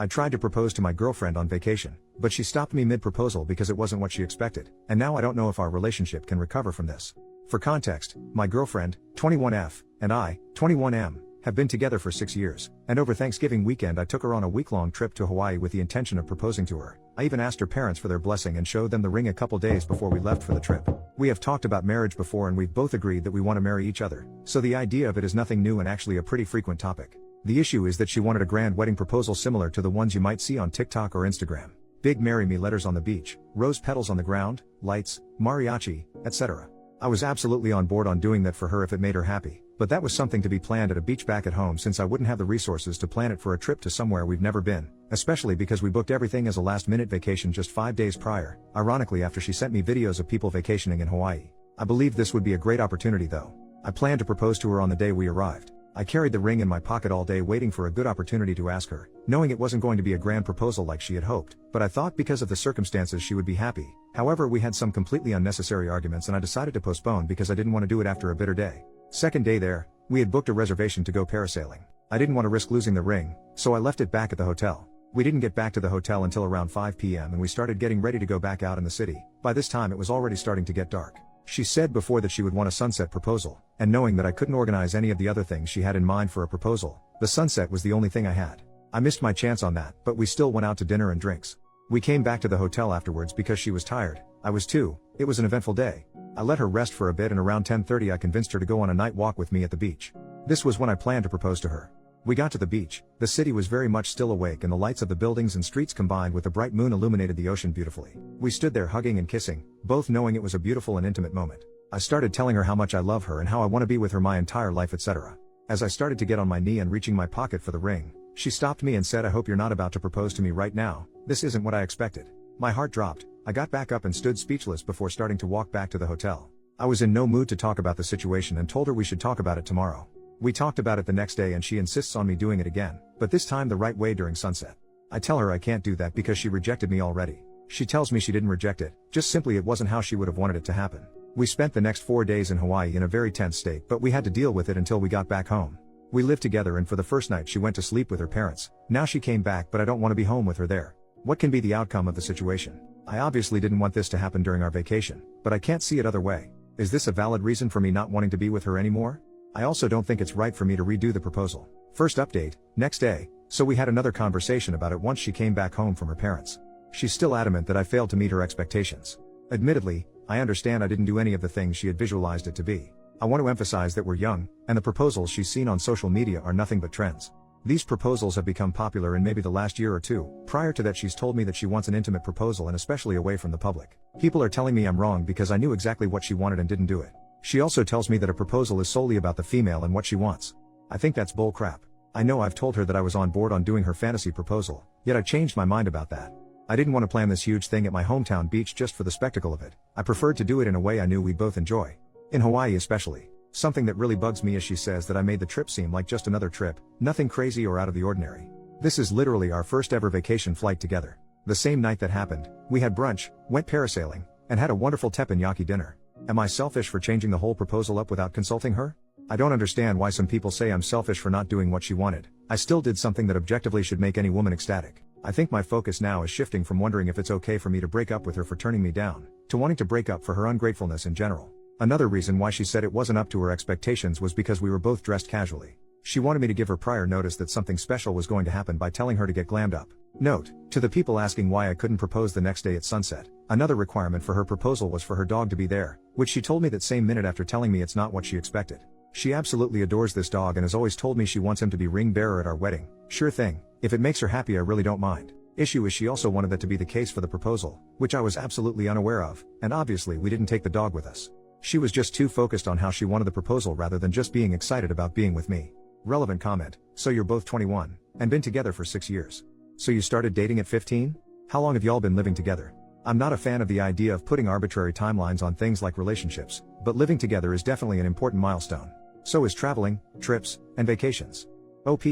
I tried to propose to my girlfriend on vacation, but she stopped me mid-proposal because it wasn't what she expected, and now I don't know if our relationship can recover from this. For context, my girlfriend, 21F, and I, 21M, have been together for 6 years, and over Thanksgiving weekend I took her on a week-long trip to Hawaii with the intention of proposing to her. I even asked her parents for their blessing and showed them the ring a couple days before we left for the trip. We have talked about marriage before and we've both agreed that we want to marry each other, so the idea of it is nothing new and actually a pretty frequent topic. The issue is that she wanted a grand wedding proposal similar to the ones you might see on TikTok or Instagram. Big marry me letters on the beach, rose petals on the ground, lights, mariachi, etc. I was absolutely on board on doing that for her if it made her happy, but that was something to be planned at a beach back at home since I wouldn't have the resources to plan it for a trip to somewhere we've never been, especially because we booked everything as a last-minute vacation just 5 days prior, ironically after she sent me videos of people vacationing in Hawaii. I believed this would be a great opportunity though. I planned to propose to her on the day we arrived. I carried the ring in my pocket all day waiting for a good opportunity to ask her, knowing it wasn't going to be a grand proposal like she had hoped, but I thought because of the circumstances she would be happy. However, we had some completely unnecessary arguments and I decided to postpone because I didn't want to do it after a bitter day. Second day there, we had booked a reservation to go parasailing. I didn't want to risk losing the ring, so I left it back at the hotel. We didn't get back to the hotel until around 5 p.m. and we started getting ready to go back out in the city. By this time it was already starting to get dark. She said before that she would want a sunset proposal, and knowing that I couldn't organize any of the other things she had in mind for a proposal, the sunset was the only thing I had. I missed my chance on that, but we still went out to dinner and drinks. We came back to the hotel afterwards because she was tired. I was too. It was an eventful day. I let her rest for a bit and around 10:30 I convinced her to go on a night walk with me at the beach. This was when I planned to propose to her. We got to the beach, the city was very much still awake and the lights of the buildings and streets combined with the bright moon illuminated the ocean beautifully. We stood there hugging and kissing, both knowing it was a beautiful and intimate moment. I started telling her how much I love her and how I want to be with her my entire life, etc. As I started to get on my knee and reaching my pocket for the ring, she stopped me and said, "I hope you're not about to propose to me right now. This isn't what I expected." My heart dropped. I got back up and stood speechless before starting to walk back to the hotel. I was in no mood to talk about the situation and told her we should talk about it tomorrow. We talked about it the next day and she insists on me doing it again, but this time the right way during sunset. I tell her I can't do that because she rejected me already. She tells me she didn't reject it, just simply it wasn't how she would have wanted it to happen. We spent the next 4 days in Hawaii in a very tense state, but we had to deal with it until we got back home. We lived together and for the first night she went to sleep with her parents. Now she came back but I don't want to be home with her there. What can be the outcome of the situation? I obviously didn't want this to happen during our vacation, but I can't see it other way. Is this a valid reason for me not wanting to be with her anymore? I also don't think it's right for me to redo the proposal. First update, next day, so we had another conversation about it once she came back home from her parents. She's still adamant that I failed to meet her expectations. Admittedly, I understand I didn't do any of the things she had visualized it to be. I want to emphasize that we're young, and the proposals she's seen on social media are nothing but trends. These proposals have become popular in maybe the last year or two. Prior to that she's told me that she wants an intimate proposal and especially away from the public. People are telling me I'm wrong because I knew exactly what she wanted and didn't do it. She also tells me that a proposal is solely about the female and what she wants. I think that's bull crap. I know I've told her that I was on board on doing her fantasy proposal, yet I changed my mind about that. I didn't want to plan this huge thing at my hometown beach just for the spectacle of it. I preferred to do it in a way I knew we'd both enjoy. In Hawaii especially. Something that really bugs me is she says that I made the trip seem like just another trip, nothing crazy or out of the ordinary. This is literally our first ever vacation flight together. The same night that happened, we had brunch, went parasailing, and had a wonderful teppanyaki dinner. Am I selfish for changing the whole proposal up without consulting her? I don't understand why some people say I'm selfish for not doing what she wanted. I still did something that objectively should make any woman ecstatic. I think my focus now is shifting from wondering if it's okay for me to break up with her for turning me down, to wanting to break up for her ungratefulness in general. Another reason why she said it wasn't up to her expectations was because we were both dressed casually. She wanted me to give her prior notice that something special was going to happen by telling her to get glammed up. Note, to the people asking why I couldn't propose the next day at sunset, another requirement for her proposal was for her dog to be there, which she told me that same minute after telling me it's not what she expected. She absolutely adores this dog and has always told me she wants him to be ring bearer at our wedding. Sure thing, if it makes her happy I really don't mind. Issue is she also wanted that to be the case for the proposal, which I was absolutely unaware of, and obviously we didn't take the dog with us. She was just too focused on how she wanted the proposal rather than just being excited about being with me. Relevant comment, so you're both 21, and been together for 6 years. So you started dating at 15? How long have y'all been living together? I'm not a fan of the idea of putting arbitrary timelines on things like relationships, but living together is definitely an important milestone. So is traveling, trips, and vacations. OP,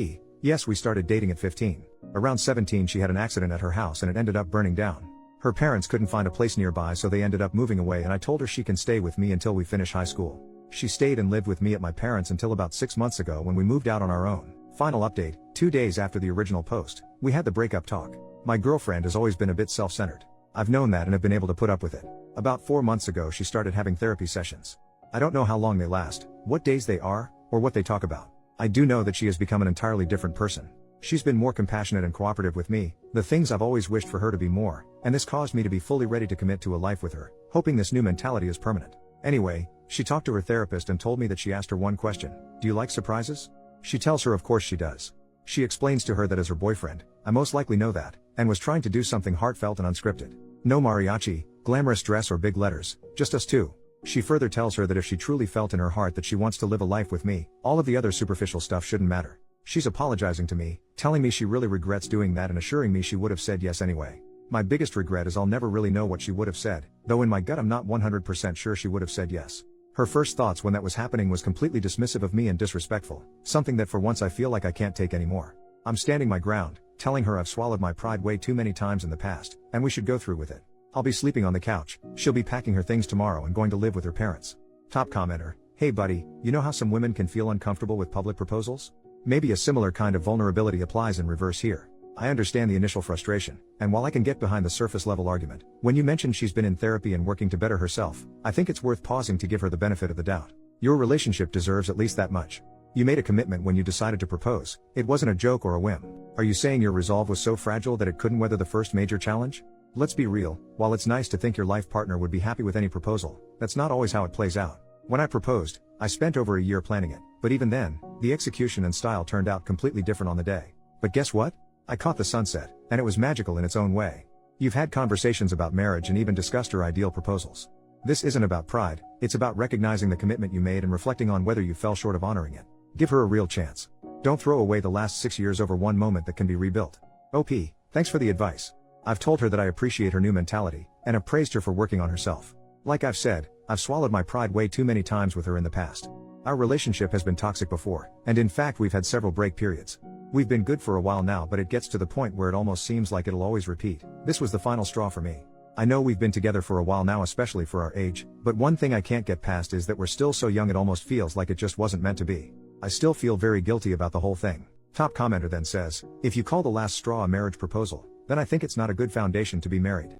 yes, we started dating at 15. Around 17 she had an accident at her house and it ended up burning down. Her parents couldn't find a place nearby so they ended up moving away and I told her she can stay with me until we finish high school. She stayed and lived with me at my parents' until about 6 months ago when we moved out on our own. Final update, 2 days after the original post, we had the breakup talk. My girlfriend has always been a bit self-centered. I've known that and have been able to put up with it. About 4 months ago she started having therapy sessions. I don't know how long they last, what days they are, or what they talk about. I do know that she has become an entirely different person. She's been more compassionate and cooperative with me, the things I've always wished for her to be more, and this caused me to be fully ready to commit to a life with her, hoping this new mentality is permanent. Anyway, she talked to her therapist and told me that she asked her one question: do you like surprises? She tells her of course she does. She explains to her that as her boyfriend, I most likely know that, and was trying to do something heartfelt and unscripted. No mariachi, glamorous dress or big letters, just us two. She further tells her that if she truly felt in her heart that she wants to live a life with me, all of the other superficial stuff shouldn't matter. She's apologizing to me, telling me she really regrets doing that and assuring me she would have said yes anyway. My biggest regret is I'll never really know what she would have said, though in my gut I'm not 100% sure she would have said yes. Her first thoughts when that was happening was completely dismissive of me and disrespectful, something that for once I feel like I can't take anymore. I'm standing my ground, telling her I've swallowed my pride way too many times in the past, and we should go through with it. I'll be sleeping on the couch, she'll be packing her things tomorrow and going to live with her parents. Top commenter: hey buddy, you know how some women can feel uncomfortable with public proposals? Maybe a similar kind of vulnerability applies in reverse here. I understand the initial frustration, and while I can get behind the surface level argument, when you mentioned she's been in therapy and working to better herself, I think it's worth pausing to give her the benefit of the doubt. Your relationship deserves at least that much. You made a commitment when you decided to propose. It wasn't a joke or a whim. Are you saying your resolve was so fragile that it couldn't weather the first major challenge? Let's be real, while it's nice to think your life partner would be happy with any proposal, that's not always how it plays out. When I proposed, I spent over a year planning it, but even then, the execution and style turned out completely different on the day. But guess what? I caught the sunset, and it was magical in its own way. You've had conversations about marriage and even discussed her ideal proposals. This isn't about pride, it's about recognizing the commitment you made and reflecting on whether you fell short of honoring it. Give her a real chance. Don't throw away the last 6 years over one moment that can be rebuilt. OP, thanks for the advice. I've told her that I appreciate her new mentality, and have praised her for working on herself. Like I've said, I've swallowed my pride way too many times with her in the past. Our relationship has been toxic before, and in fact we've had several break periods. We've been good for a while now, but it gets to the point where it almost seems like it'll always repeat. This was the final straw for me. I know we've been together for a while now, especially for our age, but one thing I can't get past is that we're still so young it almost feels like it just wasn't meant to be. I still feel very guilty about the whole thing. Top commenter then says, if you call the last straw a marriage proposal, then I think it's not a good foundation to be married.